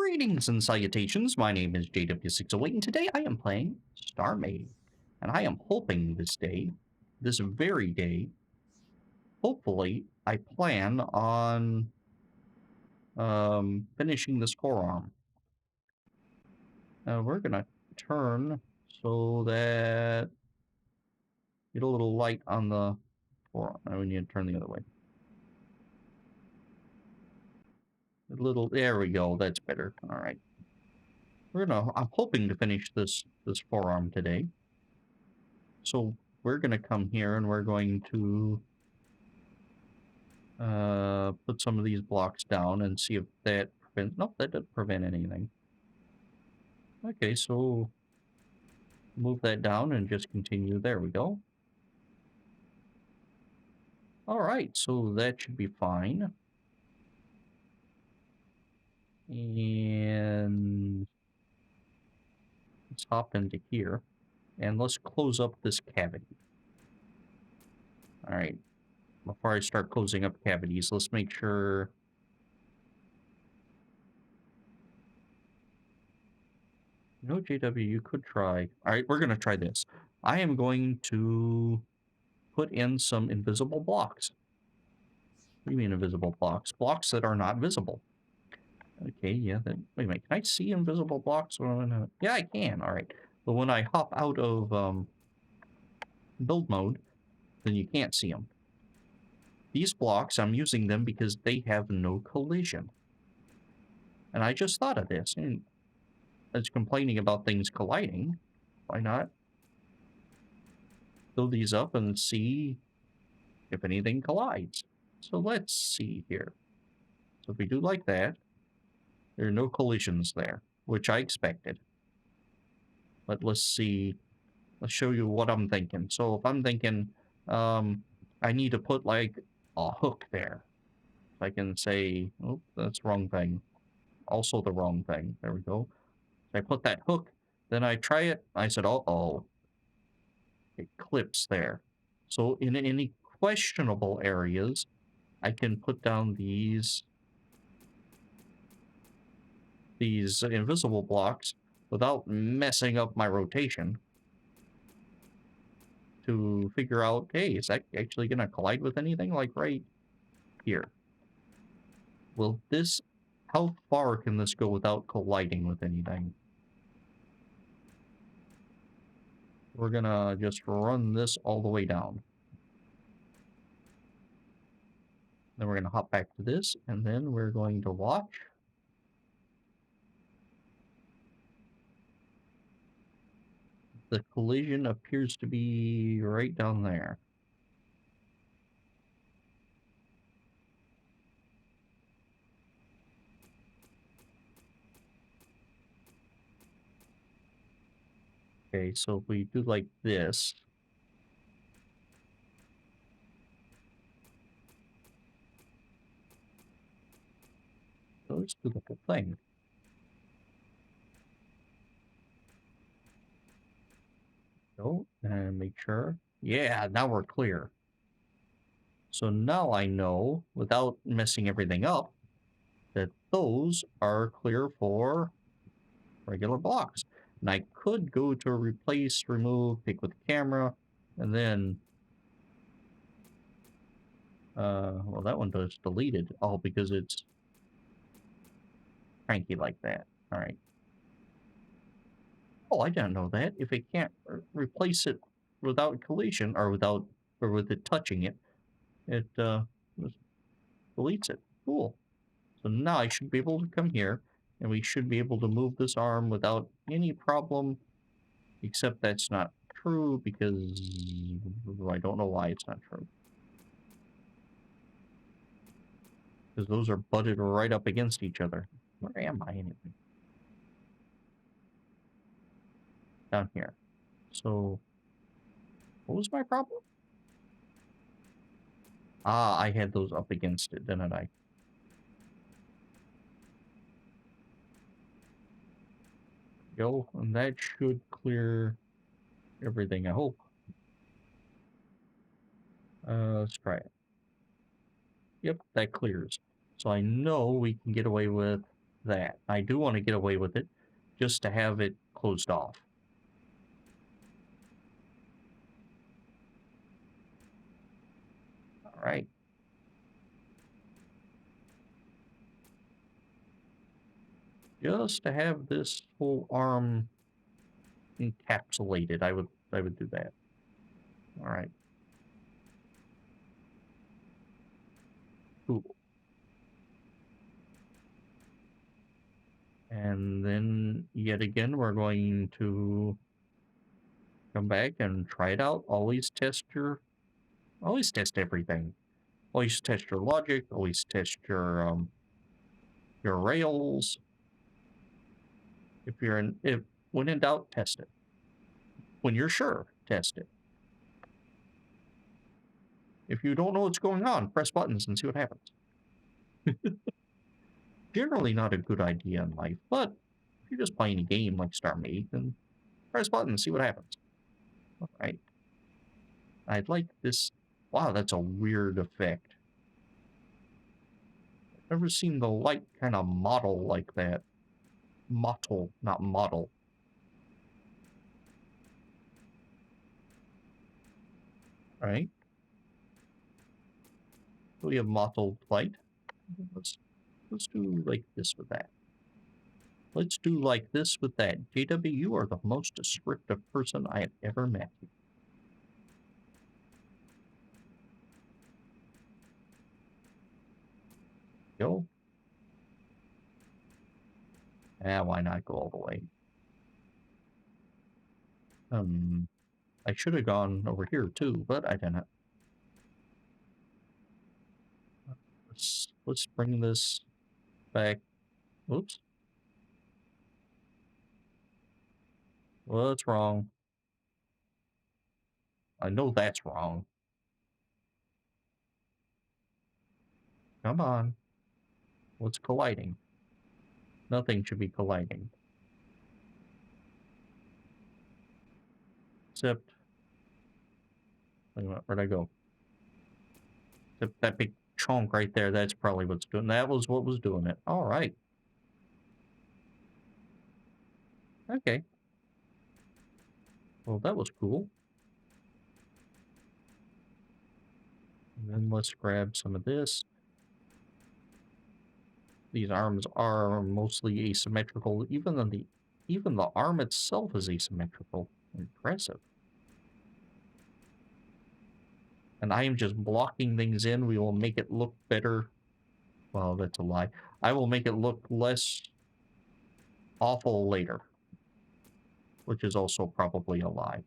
Greetings and salutations. My name is JW608, and today I am playing StarMade. And I am hoping this day, this very day, hopefully, I plan on finishing this forearm. We're gonna turn so that get a little light on the forearm. Now we need to turn the other way. A little, there we go. That's better. All right. I'm hoping to finish this forearm today. So we're going to come here and we're going to put some of these blocks down and see if that prevents... Nope, that doesn't prevent anything. Okay, so move that down and just continue. There we go. All right, so that should be fine. And let's hop into here and let's close up this cavity. All right, before I start closing up cavities, let's make sure... No, JW, you could try. All right, we're going to try this. I am going to put in some invisible blocks. What do you mean invisible blocks? Blocks that are not visible. Okay, yeah. Then, wait a minute. Can I see invisible blocks? Yeah, I can. All right. But when I hop out of build mode, then you can't see them. These blocks, I'm using them because they have no collision. And I just thought of this. And I was complaining about things colliding. Why not build these up and see if anything collides? So let's see here. So if we do like that, there are no collisions there, which I expected. But let's see. Let's show you what I'm thinking. So if I'm thinking, I need to put like a hook there. I can say, oh, that's the wrong thing. Also the wrong thing. There we go. I put that hook, then I try it. I said, uh-oh. It clips there. So in any questionable areas, I can put down these invisible blocks without messing up my rotation to figure out, hey, is that actually going to collide with anything? Like right here. Will this... How far can this go without colliding with anything? We're going to just run this all the way down. Then we're going to hop back to this, and then we're going to watch. The collision appears to be right down there. Okay, so if we do like this. So let's do the whole thing. Go and make sure. Yeah, now we're clear. So now I know, without messing everything up, that those are clear for regular blocks. And I could go to replace, remove, pick with the camera, and then... well, that one does deleted. All because it's cranky like that. All right. Oh, I didn't know that. If it can't replace it without collision, or with it touching it, it just deletes it. Cool. So now I should be able to come here, and we should be able to move this arm without any problem, except that's not true because I don't know why it's not true. Because those are butted right up against each other. Where am I anyway? Down here. So, what was my problem? Ah, I had those up against it, didn't I? Go, and that should clear everything, I hope. Let's try it. Yep, that clears. So I know we can get away with that. I do want to get away with it just to have it closed off. All right. Just to have this whole arm encapsulated, I would do that. All right. Cool. And then yet again, we're going to come back and try it out. Always test everything. Always test your logic. Always test your rails. If when in doubt, test it. When you're sure, test it. If you don't know what's going on, press buttons and see what happens. Generally not a good idea in life, but if you're just playing a game like StarMade, then press buttons, see what happens. All right. I'd like this. Wow, that's a weird effect. I've never seen the light kind of model like that. Mottle, not model. All right. We have mottled light. Let's do like this with that. Let's do like this with that. JW, you are the most descriptive person I have ever met. Go. Why not go all the way? I should have gone over here too, but I didn't. Let's bring this back. Oops. What's wrong? I know that's wrong. Come on. What's colliding? Nothing should be colliding. Except, wait a minute, where'd I go? Except that big chunk right there, that's probably what's doing. That was what was doing it. All right. Okay. Well, that was cool. And then let's grab some of this. These arms are mostly asymmetrical. Even the arm itself is asymmetrical. Impressive. And I am just blocking things in. We will make it look better. Well, that's a lie. I will make it look less awful later, which is also probably a lie.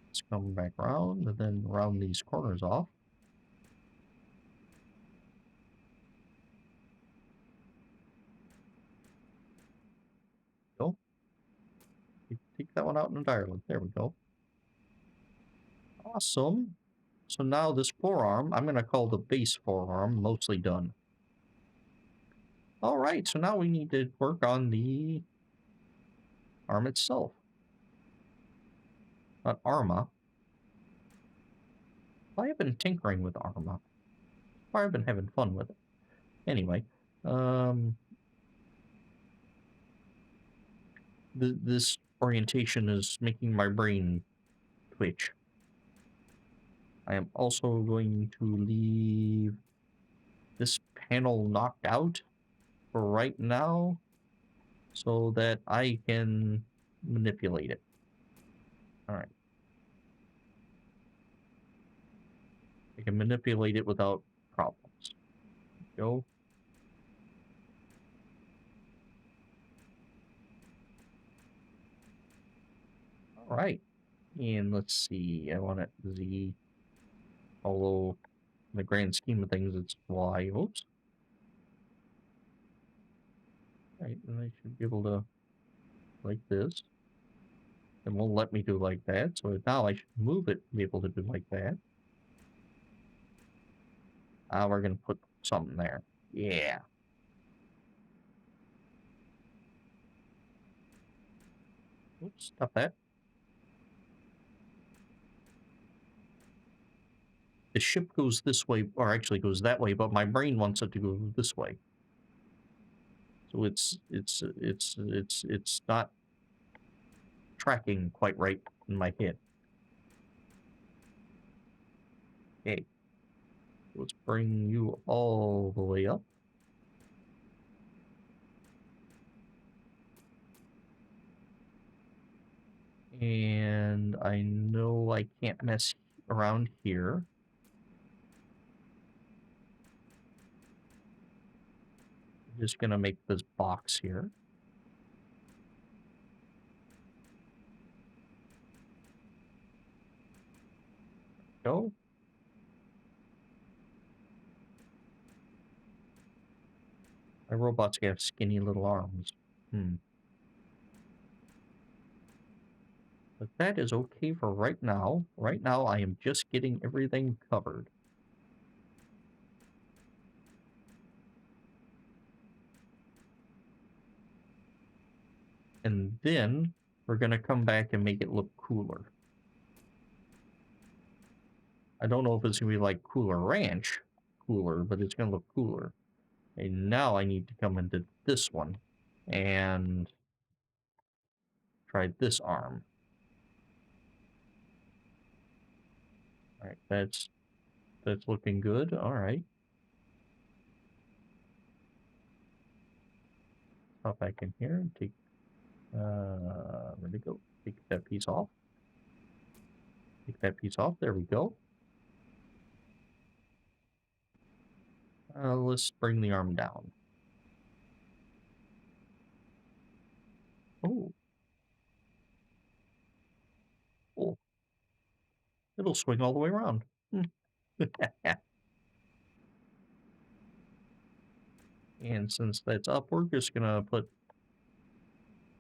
Let's come back around and then round these corners off. Go. Take that one out entirely. There we go. Awesome. So now this forearm, I'm going to call the base forearm mostly done. All right, so now we need to work on the arm itself. Not arma. I have been tinkering with arma. I've been having fun with it. Anyway, this orientation is making my brain twitch. I am also going to leave this panel knocked out for right now so that I can manipulate it. All right. I can manipulate it without problems. Go. All right. And let's see. I want it Z. Although, in the grand scheme of things, it's Y. Oops. All right. And I should be able to, like this. It won't let me do like that. So now I should move it to be able to do like that. We're going to put something there. Yeah. Oops, stop that. the ship goes this way, or actually goes that way, but my brain wants it to go this way. So it's not tracking quite right in my head. Okay, let's bring you all the way up. And I know I can't mess around here. I'm just gonna make this box here. Go. My robots have skinny little arms. But that is okay for right now. Right now, I am just getting everything covered. And then we're going to come back and make it look cooler. I don't know if it's going to be like Cooler Ranch cooler, but it's going to look cooler. And now I need to come into this one and try this arm. All right, that's looking good. All right. Hop back in here and take, where'd it go? Take that piece off. Take that piece off. There we go. Let's bring the arm down. Oh. Cool. It'll swing all the way around. And since that's up, we're just gonna put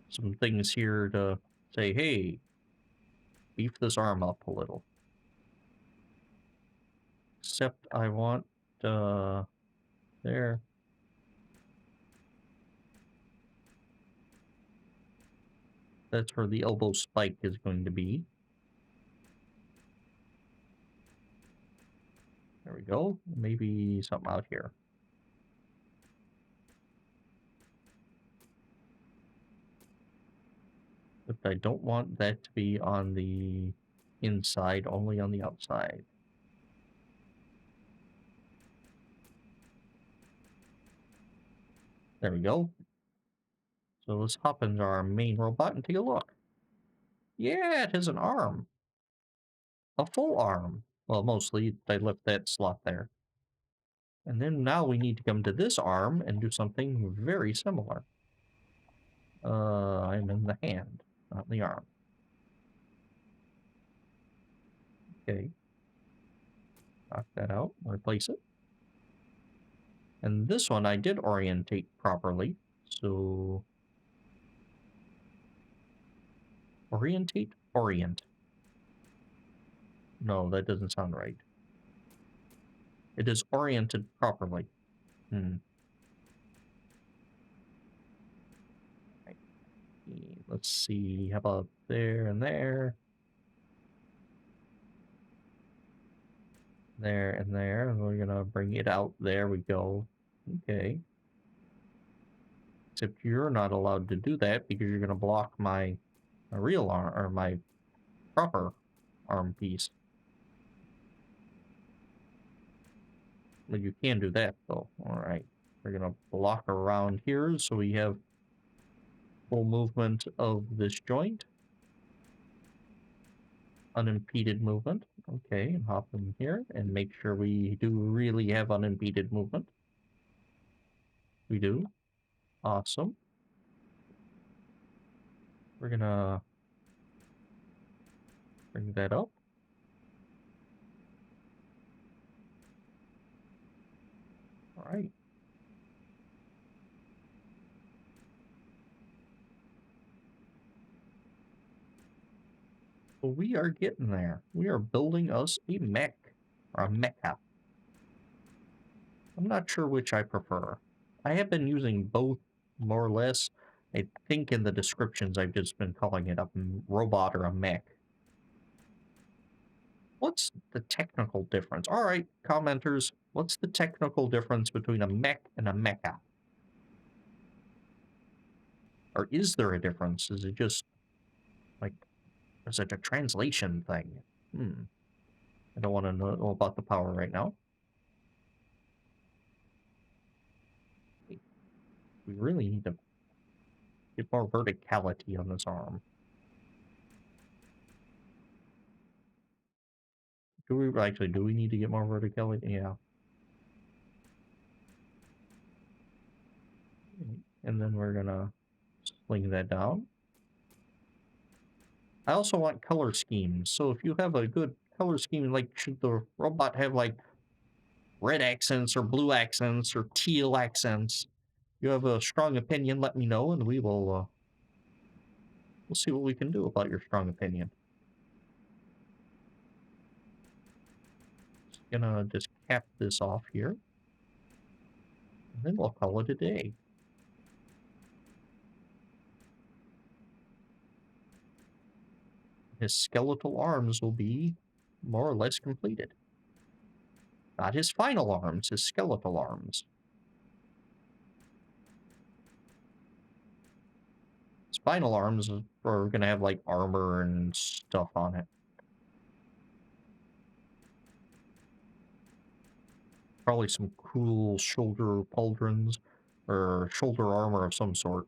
some things here to say, hey, beef this arm up a little. Except I want, there. That's where the elbow spike is going to be. There we go. Maybe something out here. But I don't want that to be on the inside, only on the outside. There we go. So let's hop into our main robot and take a look. Yeah, it has an arm. A full arm. Well, mostly they left that slot there. And then now we need to come to this arm and do something very similar. I'm in the hand, not the arm. Okay. Knock that out, replace it. And this one I did orientate properly. So orientate, orient. No, that doesn't sound right. It is oriented properly. Right. Let's see, how about there and there? There and there, and we're gonna bring it out. There we go. Okay. Except you're not allowed to do that because you're gonna block my real arm, or my proper arm piece. But you can do that though. Alright. We're gonna block around here so we have full movement of this joint. Unimpeded movement. Okay, and hop in here and make sure we do really have unimpeded movement. We do. Awesome. We're gonna bring that up. All right. Well, we are getting there. We are building us a mech, or a mecha. I'm not sure which I prefer. I have been using both, more or less. I think in the descriptions I've just been calling it a robot or a mech. what's the technical difference? All right, commenters, what's the technical difference between a mech and a mecha? Or is there a difference? Is it just like, is it a translation thing? Hmm. I don't want to know about the power right now. We really need to get more verticality on this arm. Do we need to get more verticality? Yeah. And then we're gonna sling that down. I also want color schemes. So if you have a good color scheme, like should the robot have like red accents or blue accents or teal accents? You have a strong opinion, let me know, and we'll see what we can do about your strong opinion. Just gonna just cap this off here, and then we'll call it a day. His skeletal arms will be more or less completed. Not his final arms, his skeletal arms. His final arms are gonna have like armor and stuff on it. Probably some cool shoulder pauldrons or shoulder armor of some sort.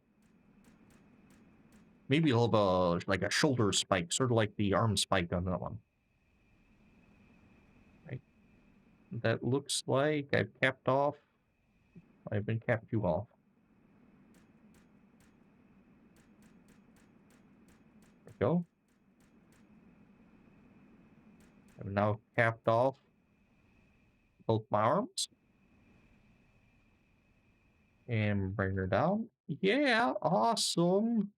Maybe he'll have like a shoulder spike, sort of like the arm spike on that one. Right. That looks like I've capped off. I've been capped you off. There we go. I've now capped off both my arms. And bring her down. Yeah, awesome.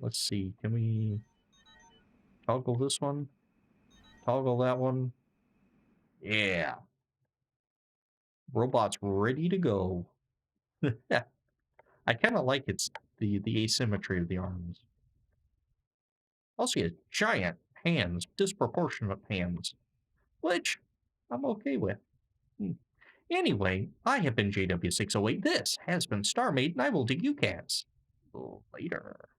Let's see, can we toggle this one? Toggle that one? Yeah. Robot's ready to go. Yeah. I kind of like the asymmetry of the arms. Also, he has giant hands, disproportionate hands, which I'm okay with. Hmm. Anyway, I have been JW608. This has been StarMade, and I will dig you cats later.